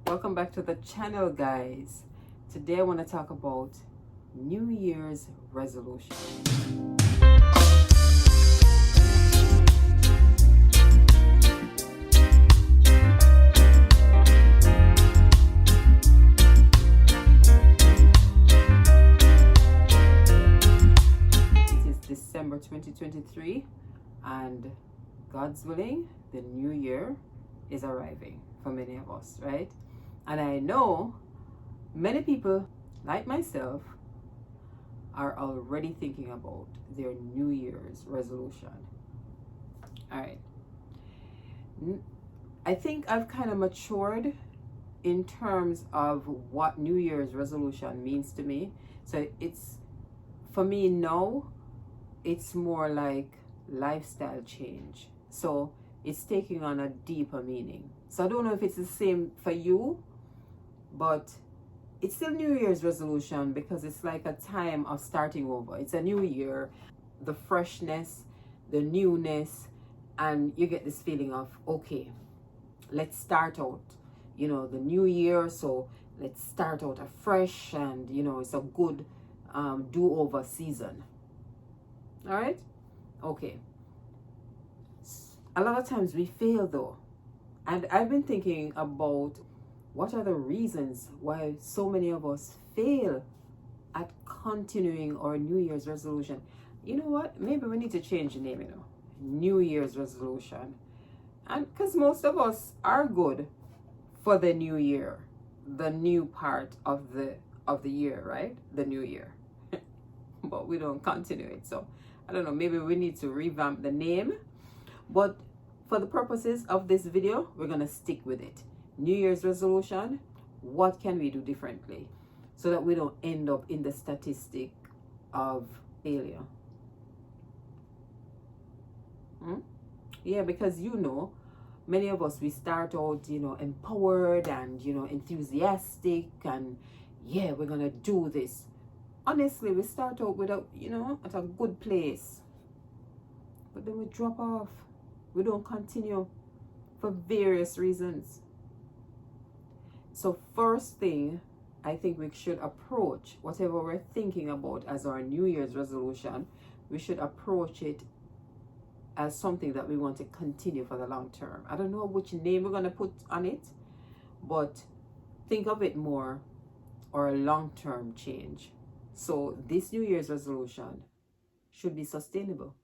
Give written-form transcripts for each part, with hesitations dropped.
Welcome back to the channel, guys. Today I want to talk about New Year's resolution. It is December 2023 and God's willing, the new year is arriving for many of us, right? And I know many people, like myself, are already thinking about their New Year's resolution. All right. I think I've kind of matured in terms of what New Year's resolution means to me. So it's, for me now, it's more like lifestyle change. So it's taking on a deeper meaning. So I don't know if it's the same for you, but it's still New Year's resolution because it's like a time of starting over. It's a new year, the freshness, the newness, and you get this feeling of, okay, let's start out, the new year. So let's start out afresh, and, it's a good do-over season. All right? Okay. A lot of times we fail though. And I've been thinking about what are the reasons why so many of us fail at continuing our New Year's resolution. You know what? Maybe we need to change the name, New Year's resolution. And because most of us are good for the new year, the new part of the year, right? The new year. But we don't continue it. So I don't know, maybe we need to revamp the name. But for the purposes of this video, we're going to stick with it. New Year's resolution, what can we do differently so that we don't end up in the statistic of failure? Yeah, because many of us, we start out, empowered and, enthusiastic, and yeah, we're going to do this. Honestly, we start out with at a good place, but then we drop off. We don't continue for various reasons. So first thing, I think we should approach whatever we're thinking about as our New Year's resolution. We should approach it as something that we want to continue for the long term. I don't know which name we're going to put on it, but think of it more or a long-term change. So this New Year's resolution should be sustainable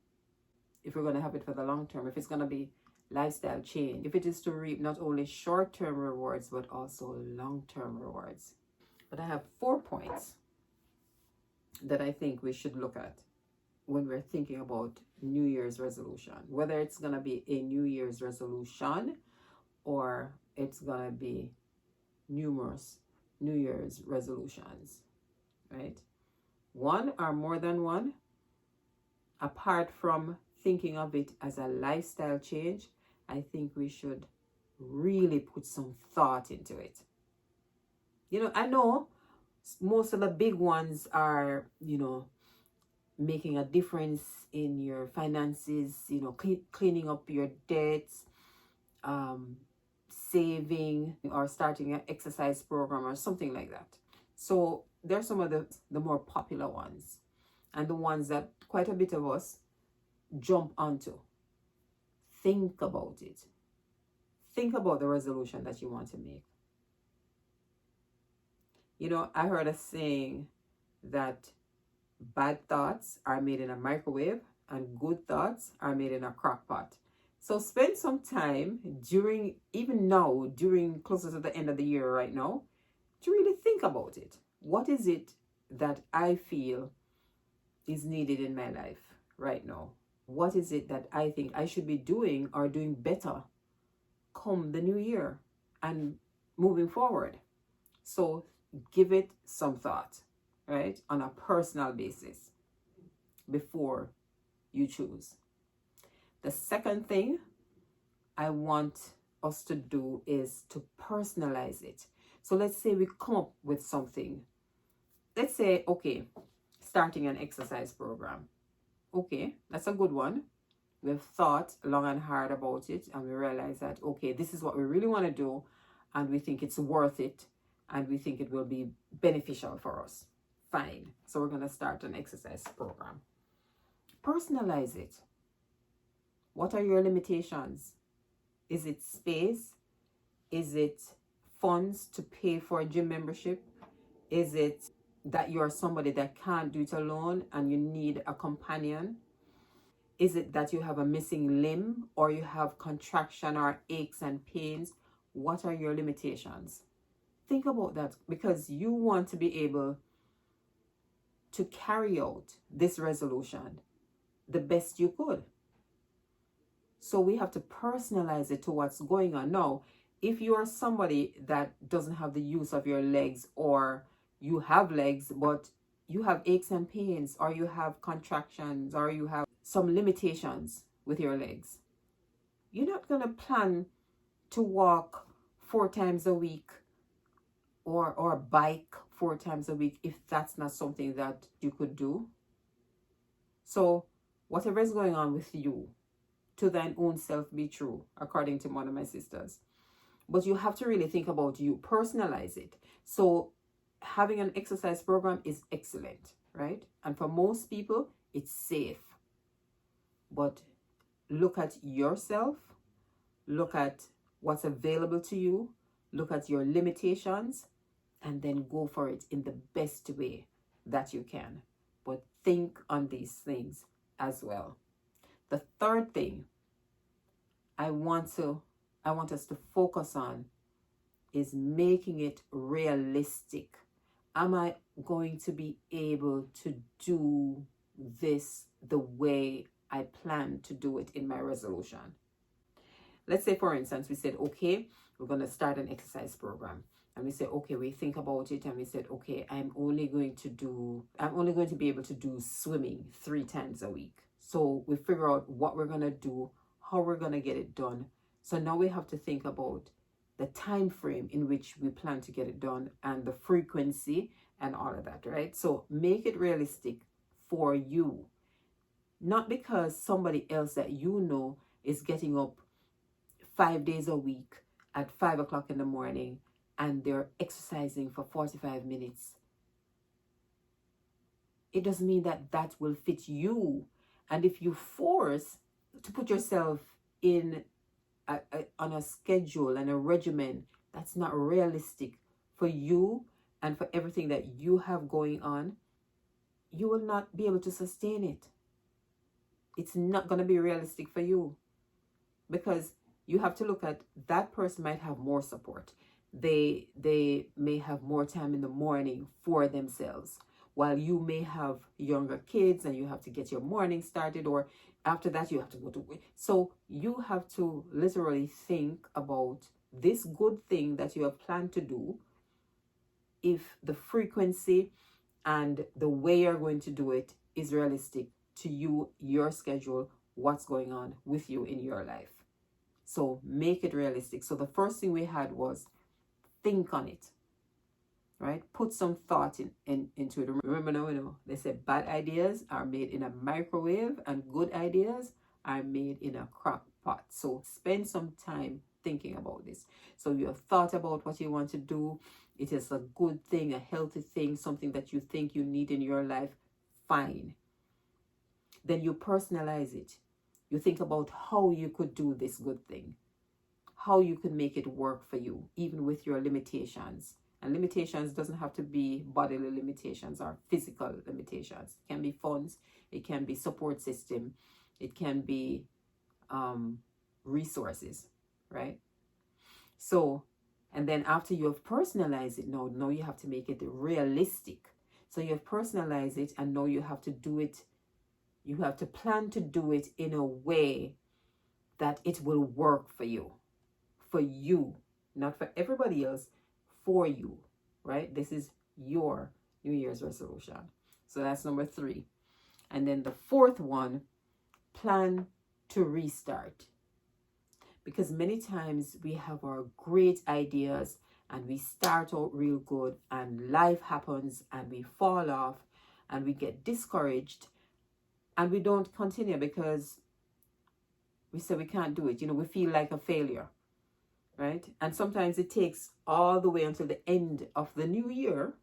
if we're going to have it for the long term, if it's going to be lifestyle change, if it is to reap not only short-term rewards but also long-term rewards. But I have 4 points that I think we should look at when we're thinking about New Year's resolution, whether it's going to be a New Year's resolution or it's going to be numerous New Year's resolutions, right? One or more than one, apart from thinking of it as a lifestyle change, I think we should really put some thought into it. I know most of the big ones are, making a difference in your finances, cleaning up your debts, saving, or starting an exercise program or something like that. So there's some of the more popular ones, and the ones that quite a bit of us jump onto. Think about it. Think about the resolution that you want to make. I heard a saying that bad thoughts are made in a microwave and good thoughts are made in a crock pot. So spend some time during closer to the end of the year right now, to really think about it. What is it that I feel is needed in my life right now? What is it that I think I should be doing or doing better come the new year and moving forward? So give it some thought, right, on a personal basis before you choose. The second thing I want us to do is to personalize it. So let's say we come up with something. Let's say, okay, starting an exercise program. Okay, that's a good one. We've thought long and hard about it, and we realize that, okay, this is what we really want to do. and we think it's worth it and we think it will be beneficial for us. Fine. So we're going to start an exercise program. Personalize it. What are your limitations? Is it space? Is it funds to pay for a gym membership? Is it that you're somebody that can't do it alone and you need a companion? Is it that you have a missing limb or you have contraction or aches and pains? What are your limitations? Think about that, because you want to be able to carry out this resolution the best you could. So we have to personalize it to what's going on. Now, if you are somebody that doesn't have the use of your legs, or you have legs but you have aches and pains, or you have contractions, or you have some limitations with your legs, you're not going to plan to walk 4 times a week or bike 4 times a week if that's not something that you could do. So whatever is going on with you, to thine own self be true, according to one of my sisters. But you have to really think about you, personalize it. So having an exercise program is excellent, right? And for most people, it's safe. But look at yourself, look at what's available to you, look at your limitations, and then go for it in the best way that you can. But think on these things as well. The third thing I want us to focus on is making it realistic. Am I going to be able to do this the way I plan to do it in my resolution? Let's say, for instance, we said, okay, we're going to start an exercise program. And we say, okay, we think about it and we said, okay, I'm only going to be able to do swimming 3 times a week. So we figure out what we're going to do, how we're going to get it done. So now we have to think about the time frame in which we plan to get it done and the frequency and all of that, right? So make it realistic for you. Not because somebody else that you know is getting up 5 days a week at 5 o'clock in the morning and they're exercising for 45 minutes. It doesn't mean that that will fit you. And if you force to put yourself in on a schedule and a regimen that's not realistic for you and for everything that you have going on, you will not be able to sustain it. It's not going to be realistic for you, because you have to look at that person might have more support. They may have more time in the morning for themselves, while you may have younger kids and you have to get your morning started, or after that you have to go to work. So you have to literally think about this good thing that you have planned to do, if the frequency and the way you're going to do it is realistic to you, your schedule, what's going on with you in your life. So make it realistic. So the first thing we had was think on it, right? Put some thought into it. Remember now, they say bad ideas are made in a microwave and good ideas are made in a crock pot. So spend some time thinking about this. So you have thought about what you want to do. It is a good thing, a healthy thing, something that you think you need in your life. Fine. Then you personalize it. You think about how you could do this good thing, how you can make it work for you, even with your limitations. And limitations doesn't have to be bodily limitations or physical limitations. It can be funds, it can be support system, it can be resources, right? So, and then after you have personalized it, now you have to make it realistic. So you have personalized it, and now you have to do it. You have to plan to do it in a way that it will work for you, not for everybody else, for you, right? This is your New Year's resolution. So that's number 3. And then the fourth one, plan to restart. Because many times we have our great ideas and we start out real good and life happens and we fall off and we get discouraged and we don't continue because we say we can't do it. We feel like a failure, right? And sometimes it takes all the way until the end of the new year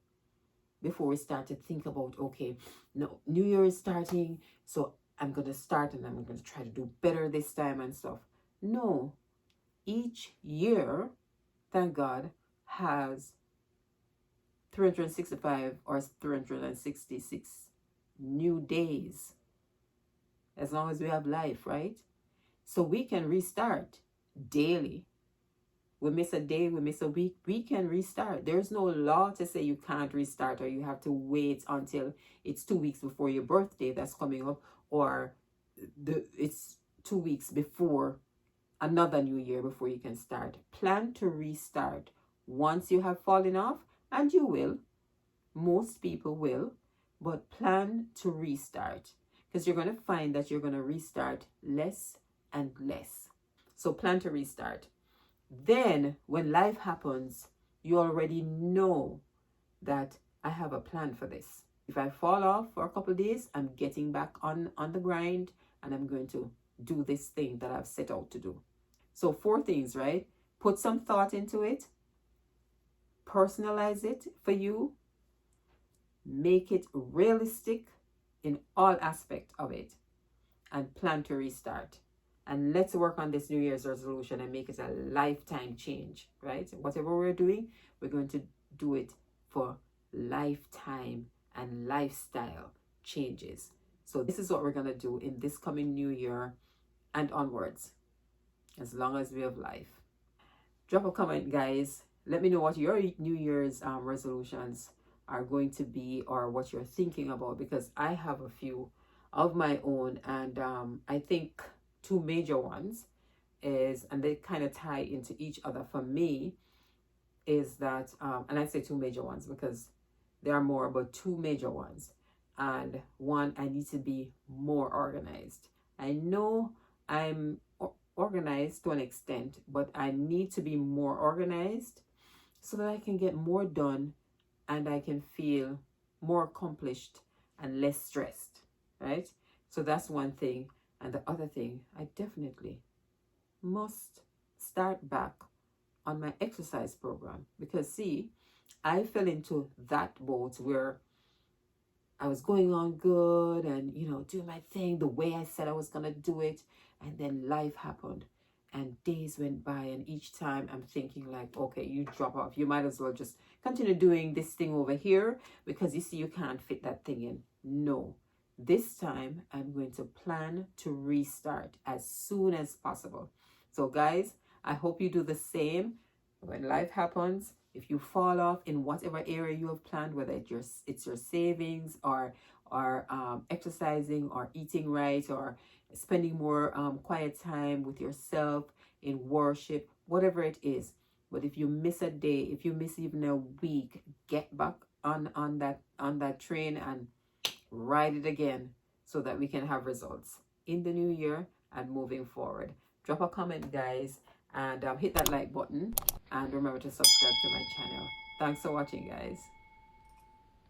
before we start to think about, okay, no, new year is starting, so I'm going to start and I'm going to try to do better this time and stuff. No, each year, thank God, has 365 or 366 new days, as long as we have life, right? So we can restart daily. We miss a day, we miss a week, we can restart. There's no law to say you can't restart or you have to wait until it's 2 weeks before your birthday that's coming up, or it's 2 weeks before another new year before you can start. Plan to restart once you have fallen off, and you will. Most people will, but plan to restart, because you're going to find that you're going to restart less and less. So plan to restart. Then when life happens, you already know that I have a plan for this. If I fall off for a couple of days, I'm getting back on the grind, and I'm going to do this thing that I've set out to do. So 4 things, right? Put some thought into it. Personalize it for you. Make it realistic in all aspects of it. And plan to restart. And let's work on this New Year's resolution and make it a lifetime change, right? Whatever we're doing, we're going to do it for lifetime and lifestyle changes. So this is what we're going to do in this coming new year and onwards, as long as we have life. Drop a comment, guys. Let me know what your New Year's resolutions are going to be, or what you're thinking about, because I have a few of my own, and I think 2 major ones is, and they kind of tie into each other for me, is that, and I say 2 major ones because there are more, but 2 major ones. And one, I need to be more organized. I know I'm organized to an extent, but I need to be more organized so that I can get more done and I can feel more accomplished and less stressed, right? So that's one thing. And the other thing, I definitely must start back on my exercise program, because see, I fell into that boat where I was going on good and, doing my thing the way I said I was going to do it. And then life happened and days went by, and each time I'm thinking like, okay, you drop off. You might as well just continue doing this thing over here, because you see, you can't fit that thing in. No. This time, I'm going to plan to restart as soon as possible. So guys, I hope you do the same when life happens. If you fall off in whatever area you have planned, whether it's your savings or exercising or eating right or spending more quiet time with yourself in worship, whatever it is. But if you miss a day, if you miss even a week, get back on that train and ride it again, so that we can have results in the new year and moving forward. Drop a comment, guys, and hit that like button, and remember to subscribe to my channel. Thanks for watching, guys.